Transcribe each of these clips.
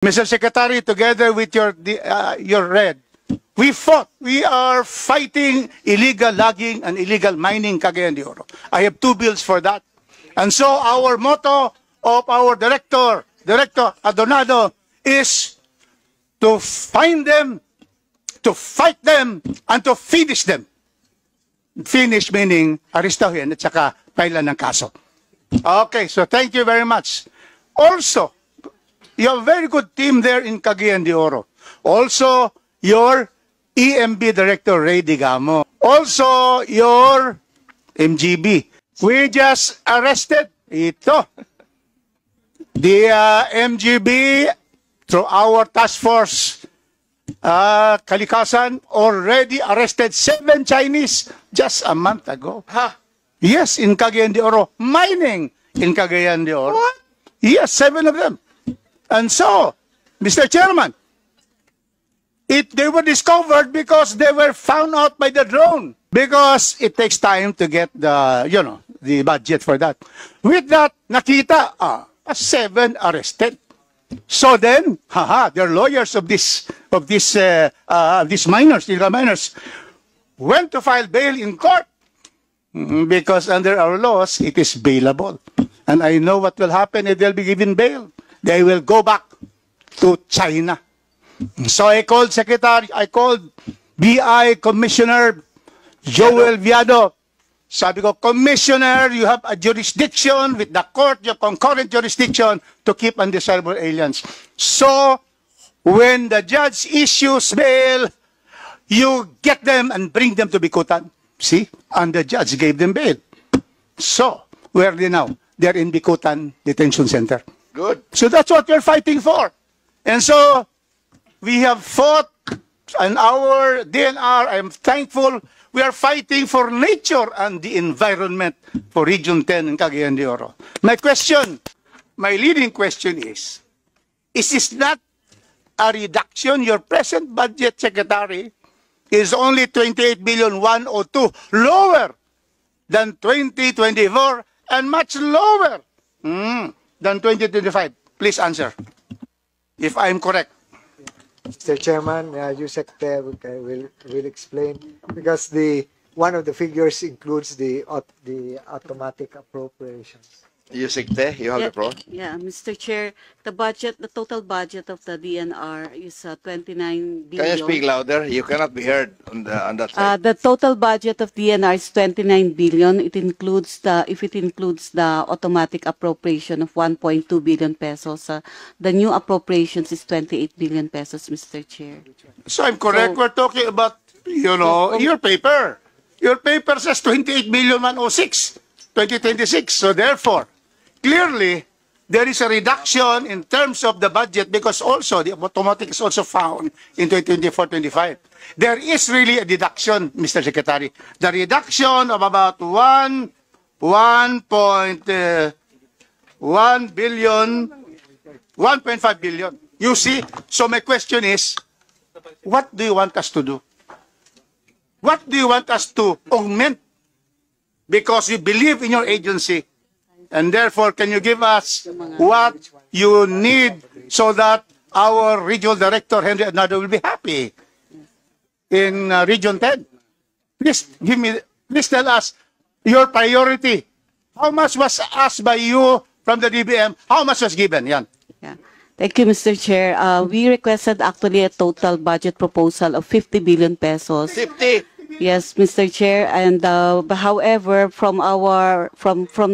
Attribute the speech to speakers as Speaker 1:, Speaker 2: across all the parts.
Speaker 1: Mr. Secretary, together with your red, we fought. We are fighting illegal logging and illegal mining, Cagayan de Oro. I have 2 bills for that. And so our motto of our Director Adornado, is to find them, to fight them, and to finish them. Finish meaning aristahin at saka pailan ng kaso. Okay, so thank you very much. Also, you have a very good team there in Cagayan de Oro. Also, your EMB Director, Ray Digamo. Also, your MGB. We just arrested ito. The MGB, through our task force, Kalikasan, already arrested 7 Chinese just a month ago.
Speaker 2: Huh?
Speaker 1: Yes, in Cagayan de Oro. Mining in Cagayan de Oro.
Speaker 2: What?
Speaker 1: Yes, 7 of them. And so, Mr. Chairman, they were discovered because they were found out by the drone. Because it takes time to get the, the budget for that. With that, nakita, 7 arrested. So then, they're lawyers of these miners, illegal miners, went to file bail in court. Because under our laws, it is bailable. And I know what will happen if they'll be given bail. They will go back to China. So I called BI Commissioner Joel Viado. Sabi ko, Commissioner, you have a jurisdiction with the court, your concurrent jurisdiction to keep undesirable aliens. So, when the judge issues bail, you get them and bring them to Bikutan. See? And the judge gave them bail. So, where are they now? They're in Bikutan Detention Center.
Speaker 2: Good.
Speaker 1: So that's what we're fighting for. And so, we have fought, and our DNR, I'm thankful, we are fighting for nature and the environment for Region 10 in Cagayan de Oro. My leading question is this not a reduction? Your present budget, Secretary, is only 28,102,000 lower than 2024 and much lower than 2025. Please answer, if I'm correct.
Speaker 3: Mr. Chairman, Yusek Te will explain, because one of the figures includes the automatic appropriations.
Speaker 2: Yusek Te, you have the floor.
Speaker 4: Yeah, Mr. Chair, the total budget of the DNR is 29 billion.
Speaker 2: Can you speak louder? You cannot be heard on that side.
Speaker 4: The total budget of DNR is 29 billion. It includes if it includes the automatic appropriation of 1.2 billion pesos. The new appropriations is 28 billion pesos, Mr. Chair.
Speaker 1: So I'm correct. We're talking about, your paper. Your paper says 28,106,000, 2026. So therefore, clearly, there is a reduction in terms of the budget because also the automatic is also found in 2024-25. There is really a deduction, Mr. Secretary. The reduction of about 1.1 billion, 1.5 billion. You see? So my question is, what do you want us to do? What do you want us to augment? Because we believe in your agency. And therefore, can you give us what you need so that our regional director, Henry Adornado, will be happy in Region 10? Please tell us your priority. How much was asked by you from the DBM? How much was given? Yan.
Speaker 4: Yeah. Thank you, Mr. Chair. We requested actually a total budget proposal of 50 billion pesos.
Speaker 2: 50.
Speaker 4: Yes, Mr. Chair, and however, from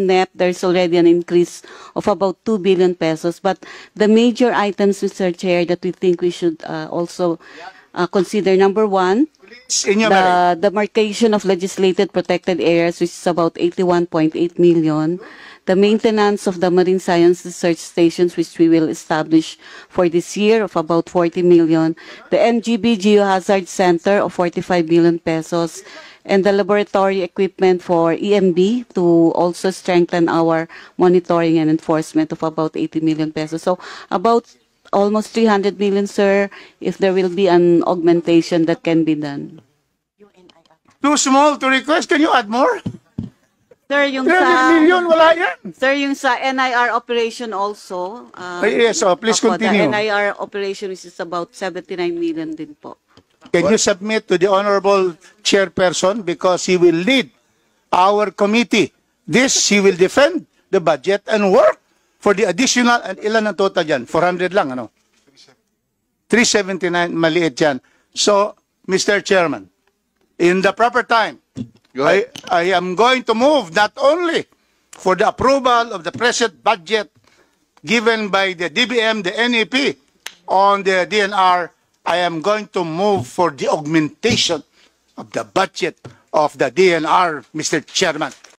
Speaker 4: NEP, there's already an increase of about 2 billion pesos. But the major items, Mr. Chair, that we think we should also consider, number one, the demarcation of legislated protected areas, which is about 81.8 million. The maintenance of the marine science research stations, which we will establish for this year, of about 40 million. The MGB Geohazard Center of 45 million pesos. And the laboratory equipment for EMB to also strengthen our monitoring and enforcement of about 80 million pesos. So about almost 300 million, sir, if there will be an augmentation that can be done.
Speaker 1: Too small to request. Can you add more?
Speaker 4: Sir, yung
Speaker 1: 300
Speaker 4: sa...
Speaker 1: million, wala yan.
Speaker 4: Sir, yung sa NIR operation also.
Speaker 1: Yes, please continue.
Speaker 4: The NIR operation is about 79 million din po.
Speaker 1: Can you submit to the honorable chairperson because he will lead our committee. This, he will defend the budget and work for the additional, and ilan ang total dyan? 400 lang, ano? 379, maliit yan. So, Mr. Chairman, in the proper time,
Speaker 2: Go ahead.
Speaker 1: I am going to move not only for the approval of the present budget given by the DBM, the NEP on the DNR, I am going to move for the augmentation of the budget of the DNR, Mr. Chairman.